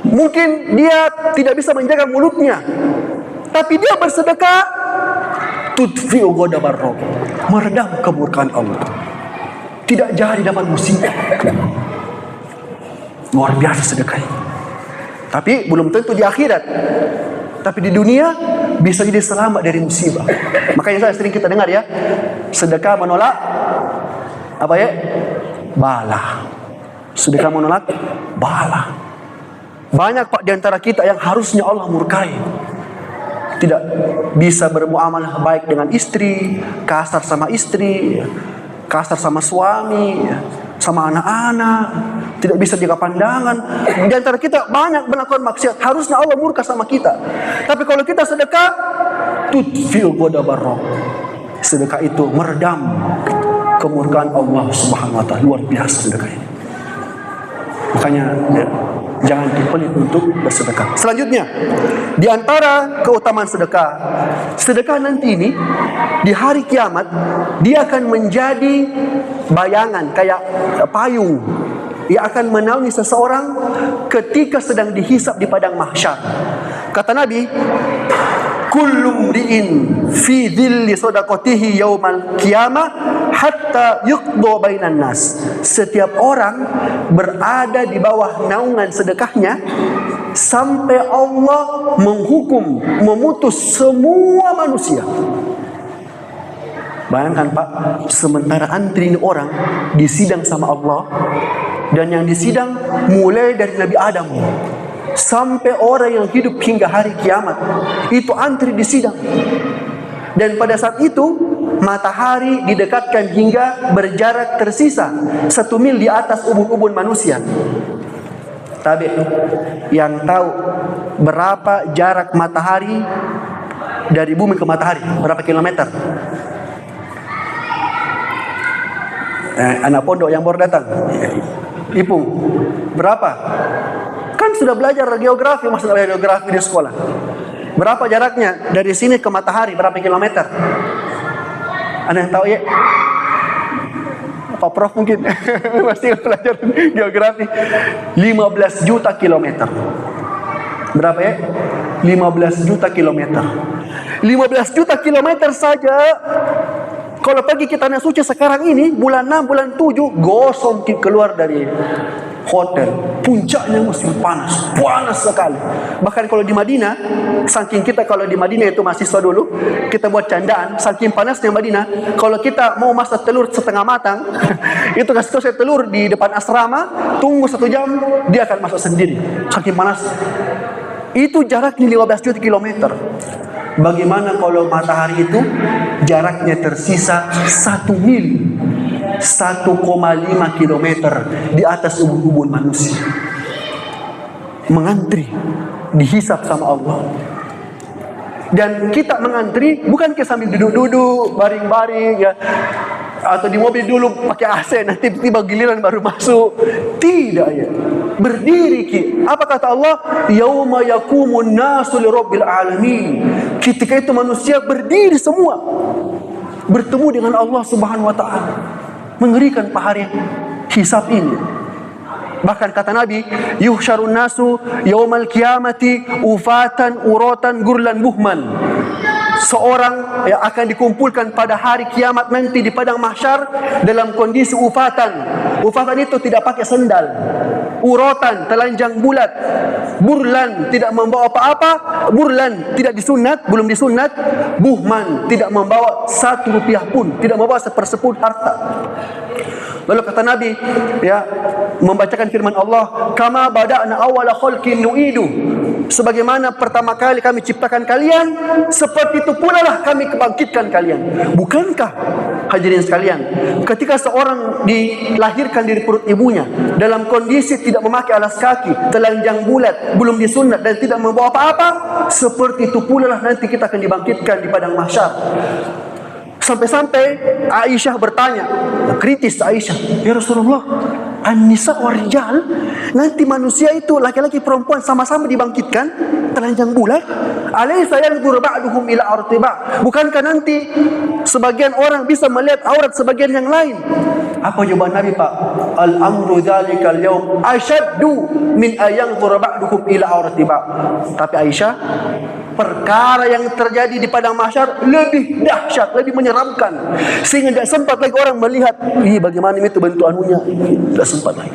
mungkin dia tidak bisa menjaga mulutnya, tapi dia bersedekah, tudfi'u ghadabar rabb, meredam kemurkaan Allah, tidak jadi dapat musibah. Luar biasa sedekah. Tapi belum tentu di akhirat, tapi di dunia bisa jadi selamat dari musibah. Makanya saya sering kita dengar ya, sedekah menolak apa ya? Bala. Sedekah menolak bala. Banyak Pak di antara kita yang harusnya Allah murkai, tidak bisa bermuamalah baik dengan istri, kasar sama istri, kasar sama suami, sama anak-anak, tidak bisa jaga pandangan. Di antara kita banyak melakukan maksiat, harusnya Allah murka sama kita. Tapi kalau kita sedekah, tudfi'u ghadabar rabb, sedekah itu meredam kemurkaan Allah Subhanahu wa taala. Luar biasa sedekah ini. Makanya ya, jangan pelit untuk bersedekah. Selanjutnya, di antara keutamaan sedekah, sedekah nanti ini di hari kiamat dia akan menjadi bayangan kayak payung yang akan menaungi seseorang ketika sedang dihisab di padang mahsyar. Kata Nabi, kullu mri'in fi dhilli sadaqatihi yaumal qiyamah hatta yuqda bainan nas. Setiap orang berada di bawah naungan sedekahnya sampai Allah menghukum, memutus semua manusia. Bayangkan Pak, sementara antri ini orang disidang sama Allah, dan yang disidang mulai dari Nabi Adam sampai orang yang hidup hingga hari kiamat, itu antri disidang. Dan pada saat itu matahari didekatkan hingga berjarak tersisa 1 mil di atas ubun-ubun manusia. Tapi yang tahu berapa jarak matahari dari bumi ke matahari? Berapa kilometer? Anak pondok yang baru datang, Ipung, berapa? Kan sudah belajar geografi, masa belajar geografi di sekolah. Berapa jaraknya dari sini ke matahari? Berapa kilometer? Ada yang tahu ya? Pak Prof mungkin masih belajar geografi. 15 juta kilometer. Berapa ya? 15 juta kilometer. 15 juta kilometer saja. Kalau pergi ke Tanah Suci sekarang ini, bulan 6, bulan 7, gosong keluar dari hotel. Puncaknya musim panas, panas sekali. Bahkan kalau di Madinah, saking kita kalau di Madinah itu mahasiswa dulu, kita buat candaan, saking panasnya Madinah, kalau kita mau masak telur setengah matang, itu kasih telur di depan asrama, tunggu 1 jam, dia akan masak sendiri. Saking panas. Itu jaraknya 15 juta kilometer. Bagaimana kalau matahari itu jaraknya tersisa 1 mil, 1,5 kilometer di atas ubun-ubun manusia, mengantri dihisap sama Allah. Dan kita mengantri bukan kita sambil duduk-duduk baring-baring ya, atau di mobil dulu pakai AC, nanti tiba giliran baru masuk. Tidak ya, berdiri ki. Apa kata Allah? Yauma yaqumun nasu lirabbil alamin. Ketika itu manusia berdiri semua bertemu dengan Allah Subhanahu wa taala. Mengerikan Pak hari hisab ini. Bahkan kata Nabi, yuhsyarun nasu yaumal qiyamati ufatan uratan gurlan buhman. Seorang yang akan dikumpulkan pada hari kiamat nanti di padang mahsyar dalam kondisi ufatan. Ufatan itu tidak pakai sendal. Uratan, telanjang bulat. Burlan, tidak membawa apa-apa. Burlan, tidak disunat, belum disunat. Buhman, tidak membawa 1 rupiah pun, tidak membawa 1/10 harta. Lalu kata Nabi, ya, membacakan firman Allah, kama bada'na awwala khalqin nu'idu. Sebagaimana pertama kali kami ciptakan kalian, seperti itu pula lah kami kebangkitkan kalian. Bukankah hadirin sekalian, ketika seorang dilahirkan dari perut ibunya dalam kondisi tidak memakai alas kaki, telanjang bulat, belum disunat dan tidak membawa apa-apa, seperti itu pula lah nanti kita akan dibangkitkan di padang mahsyar. Sampai-sampai Aisyah bertanya, kritis Aisyah, ya Rasulullah, An-nisa wa rijal, nanti manusia itu laki-laki perempuan sama-sama dibangkitkan telanjang bulat. Alaysa yanzuru ba'duhum ila arti ba', bukankah nanti sebagian orang bisa melihat aurat sebagian yang lain? Apa jawaban Nabi, Pak? Al-amru dzalikal yaum asyaddu min ayanzura ba'duhum ila arti ba'. Tapi Aisyah, perkara yang terjadi di padang mahsyar lebih dahsyat, lebih menyeramkan, sehingga tidak sempat lagi orang melihat, bagaimana itu bentuk anunya, tidak sempat lagi.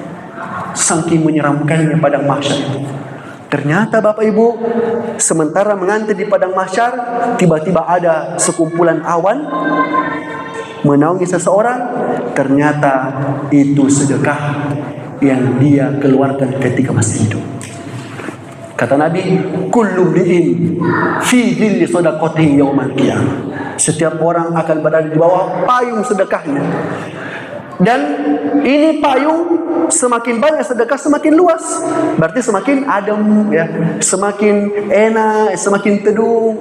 Saking menyeramkannya padang mahsyar itu. Ternyata Bapak Ibu, sementara mengantri di padang mahsyar, tiba-tiba ada sekumpulan awan menaungi seseorang. Ternyata itu sedekah yang dia keluarkan ketika masih hidup. Kata Nabi, kullu mri'in fi dhilli sadaqatihi yaumal qiyamah. Setiap orang akan berada di bawah payung sedekahnya. Dan ini payung, semakin banyak sedekah semakin luas, berarti semakin adem ya, semakin enak, semakin teduh.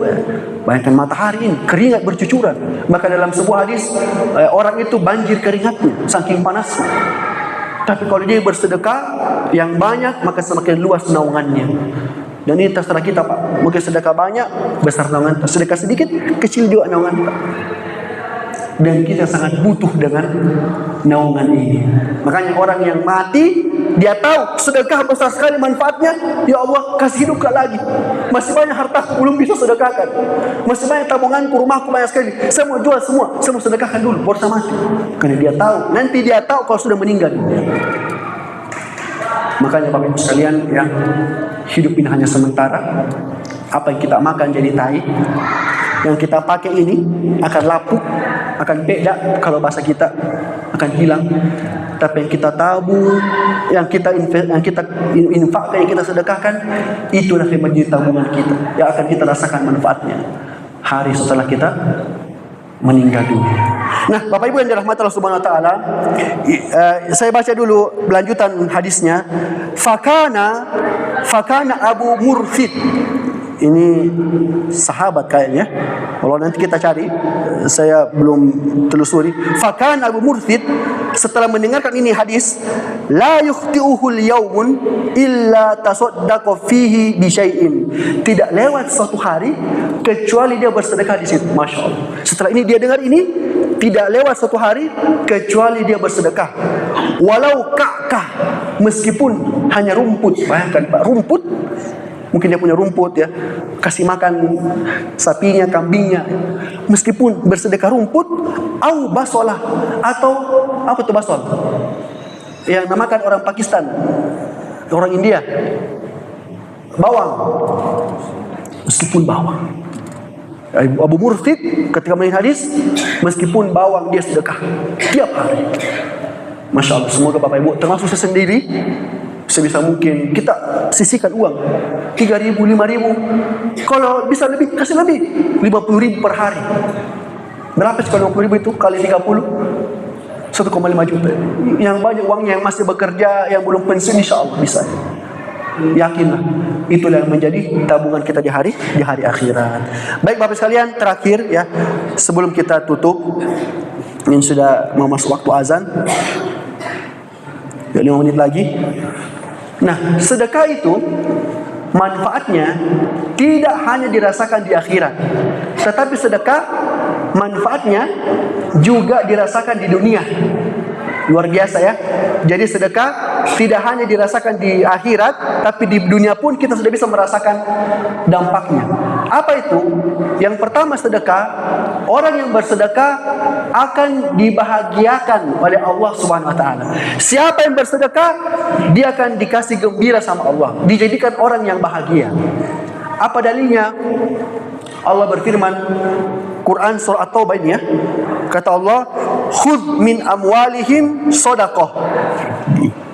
Bayangkan matahari ini keringat bercucuran, maka dalam sebuah hadis orang itu banjir keringatnya saking panasnya. Tapi kalau dia bersedekah yang banyak, maka semakin luas naungannya. Dan ini terserah kita, Pak. Mungkin sedekah banyak, besar naungan. Sedekah sedikit, kecil juga naungan, Pak. Dan kita sangat butuh dengan naungan ini. Makanya orang yang mati, dia tahu sedekah besar sekali manfaatnya. Ya Allah, kasih hidupkan lagi. Masih banyak harta belum bisa sedekahkan. Masih banyak tabunganku, rumahku banyak sekali. Saya mau jual semua. Saya mau sedekahkan dulu, baru saya mati. Karena dia tahu, nanti dia tahu kalau sudah meninggal. Makanya Bapak Ibu sekalian, ya, hidup ini hanya sementara. Apa yang kita makan jadi tai, yang kita pakai ini akan lapuk, akan beda, kalau bahasa kita akan hilang. Tapi yang kita tabung, yang kita infakkan, yang kita sedekahkan, itulah yang menjadi tabungan kita, yang akan kita rasakan manfaatnya hari setelah kita meninggal dunia. Nah, Bapak Ibu yang dirahmati Allah Subhanahu wa taala, saya baca dulu lanjutan hadisnya. Fakana Abu Murfid. Ini sahabat kayaknya. Kalau nanti kita cari, saya belum telusuri. Fakan Abu Murfid, setelah mendengarkan ini hadis, la yukhti'uhul yaumun illa tasaddaqa fihi bi syai'in. Tidak lewat suatu hari kecuali dia bersedekah di situ. Masya Allah. Setelah ini dia dengar ini, tidak lewat suatu hari kecuali dia bersedekah. Walau ka'kah, meskipun hanya rumput. Bayangkan Pak, rumput. Mungkin dia punya rumput ya, kasih makan sapinya, kambingnya. Meskipun bersedekah rumput, au basolah, atau apa itu basol? Yang namakan orang Pakistan, orang India, bawang. Meskipun bawang. Abu Murfid ketika melihat hadis, meskipun bawang dia sedekah tiap hari. Masya Allah, semoga Bapak Ibu termasuk saya sendiri sebisa mungkin kita sisihkan uang 3.000, 5.000. Kalau bisa lebih, kasih lebih, 50.000 per hari. Berapa sih kalau 50.000 itu kali 30? 1,5 juta. Yang banyak uangnya, yang masih bekerja, yang belum pensiun, insya Allah bisa. Yakinlah, itulah yang menjadi tabungan kita di hari akhirat. Baik Bapak sekalian, terakhir ya, sebelum kita tutup, ini sudah mau masuk waktu azan. 5 menit lagi. Nah, sedekah itu manfaatnya tidak hanya dirasakan di akhirat, tetapi sedekah manfaatnya juga dirasakan di dunia. Luar biasa ya. Jadi sedekah tidak hanya dirasakan di akhirat, tapi di dunia pun kita sudah bisa merasakan dampaknya. Apa itu? Yang pertama, sedekah, orang yang bersedekah akan dibahagiakan oleh Allah Subhanahu wa taala. Siapa yang bersedekah, dia akan dikasih gembira sama Allah, dijadikan orang yang bahagia. Apa dalilnya? Allah berfirman, Quran surah At-Taubah ini ya. Kata Allah, "Khudh min amwalihim shadaqah."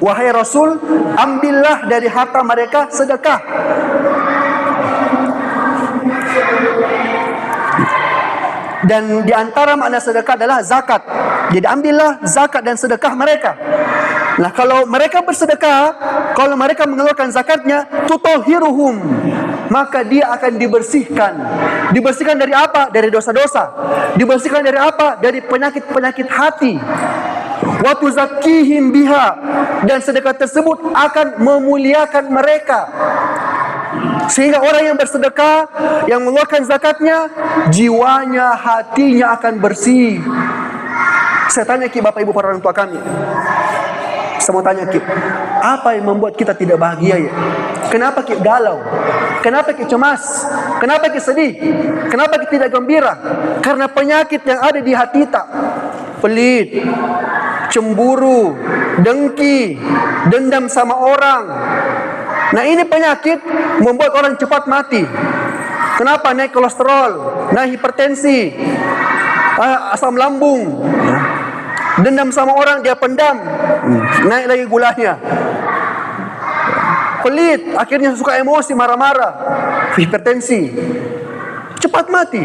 Wahai Rasul, ambillah dari harta mereka sedekah. Dan di antara makna sedekah adalah zakat. Jadi ambillah zakat dan sedekah mereka. Nah, kalau mereka bersedekah, kalau mereka mengeluarkan zakatnya, tutahhiruhum, maka dia akan dibersihkan. Dibersihkan dari apa? Dari dosa-dosa. Dibersihkan dari apa? Dari penyakit-penyakit hati. wa tuzakkihim biha, dan sedekah tersebut akan memuliakan mereka. Sehingga orang yang bersedekah, yang mengeluarkan zakatnya, jiwanya, hatinya akan bersih. Saya tanya Bapak Ibu para orang tua kami, saya mau tanya apa yang membuat kita tidak bahagia ya? Kenapa galau? Kenapa cemas? Kenapa sedih? Kenapa tidak gembira? Karena penyakit yang ada di hati kita. Pelit, cemburu, dengki, dendam sama orang. Nah, ini penyakit membuat orang cepat mati. Kenapa? Naik kolesterol, naik hipertensi, asam lambung. Dendam sama orang, dia pendam, naik lagi gulanya. Pelit, akhirnya suka emosi, marah-marah, hipertensi, cepat mati.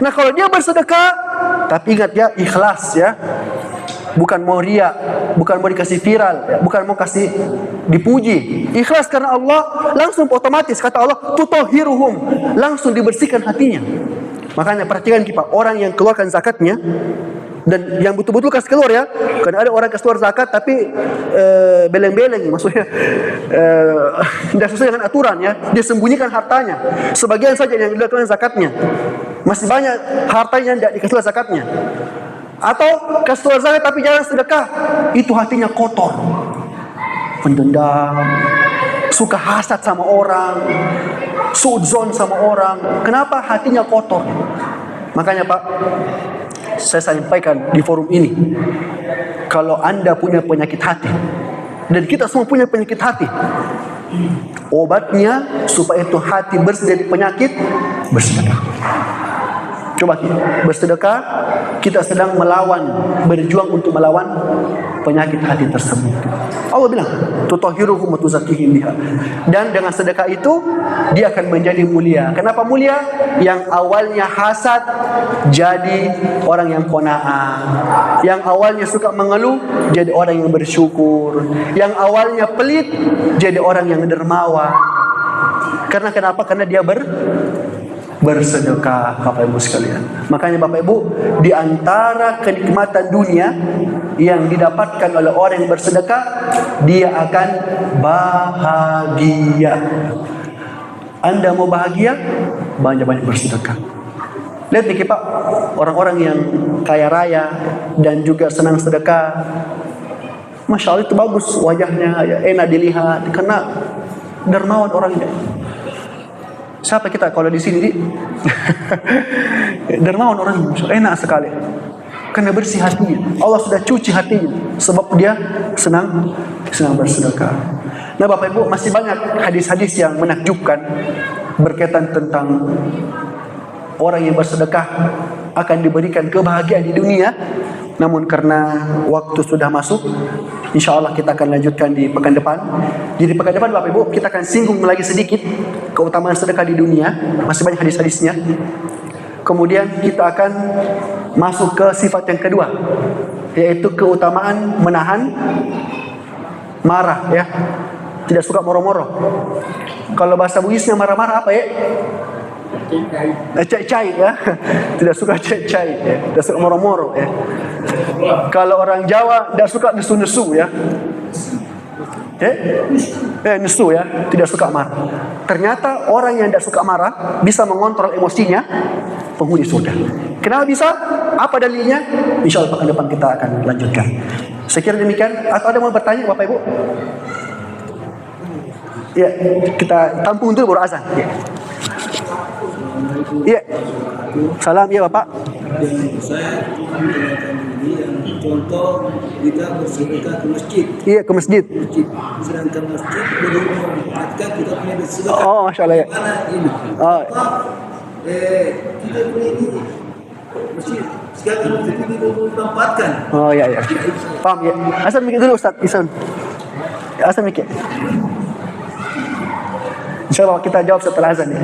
Nah, kalau dia bersedekah, tapi ingat ya, ikhlas ya, bukan mau riya, bukan mau dikasih viral ya, bukan mau kasih dipuji, ikhlas karena Allah, langsung otomatis kata Allah, tutahhiruhum, langsung dibersihkan hatinya. Makanya perhatikan orang yang keluarkan zakatnya, dan yang betul-betul kasih keluar ya, karena ada orang kasih keluar zakat tapi beleng-beleng, maksudnya tidak sesuai dengan aturan ya, dia sembunyikan hartanya, sebagian saja yang dikeluarkan zakatnya, masih banyak hartanya yang tidak dikasih keluar zakatnya. Atau kasih keluar zakat tapi jarang sedekah, itu hatinya kotor, pendendam, suka hasad sama orang, suudzon sama orang. Kenapa? Hatinya kotor. Makanya Pak, saya sampaikan di forum ini, kalau Anda punya penyakit hati, dan kita semua punya penyakit hati, obatnya supaya itu hati bersih dari penyakit, bersedekah. Coba bersedekah, kita sedang berjuang untuk melawan penyakit hati tersebut. Allah bilang, tutahhiruhum wa tuzakkihim biha. Dan dengan sedekah itu dia akan menjadi mulia. Kenapa mulia? Yang awalnya hasad jadi orang yang qanaah. Yang awalnya suka mengeluh jadi orang yang bersyukur. Yang awalnya pelit jadi orang yang dermawan. Karena kenapa? Karena dia bersedekah, Bapak Ibu sekalian. Makanya Bapak Ibu, di antara kenikmatan dunia yang didapatkan oleh orang yang bersedekah, dia akan bahagia. Anda mau bahagia? Banyak-banyak bersedekah. Lihat nih Pak, orang-orang yang kaya raya dan juga senang sedekah, Masya Allah itu bagus wajahnya, ya, enak dilihat, karena dermawan orangnya. Siapa kita kalau di sini dermawan orang, enak sekali, karena bersih hatinya. Allah sudah cuci hatinya sebab dia senang bersedekah. Nah Bapak Ibu, masih banyak hadis-hadis yang menakjubkan berkaitan tentang orang yang bersedekah akan diberikan kebahagiaan di dunia. Namun karena waktu sudah masuk, insya Allah kita akan lanjutkan di pekan depan. Jadi pekan depan Bapak Ibu, kita akan singgung lagi sedikit keutamaan sedekah di dunia. Masih banyak hadis-hadisnya. Kemudian kita akan masuk ke sifat yang kedua, yaitu keutamaan menahan marah ya. Tidak suka moro-moro. Kalau bahasa Bugisnya marah-marah apa ya? Cai ya. Tidak suka cai ya. Tidak suka moro-moro ya. Kalau orang Jawa tidak suka nesu-nesu ya. Nesu ya, tidak suka marah. Ternyata orang yang tidak suka marah bisa mengontrol emosinya, penghuni surga. Kenapa bisa? Apa dalilnya? Insya Allah pekan depan kita akan lanjutkan. Saya kira demikian. Atau ada mau bertanya Bapak Ibu? Ya, kita tampung dulu baru azan. Ya. Iya. Salam ya Bapak. Saya ini yang contoh kita bersedekah ke masjid. Iya, ke masjid. Sedangkan masjid belum mengingatkan kita punya bersedekah. Oh, Masya Allah ya. Mana ini? Oh. Kita punya ini masjid. Sekarang masjid ini belum ditempatkan. Oh ya. Paham ya. Asal mikir dulu Ustaz Isan. Asal mikir. Insya Allah kita jawab setelah azan ya.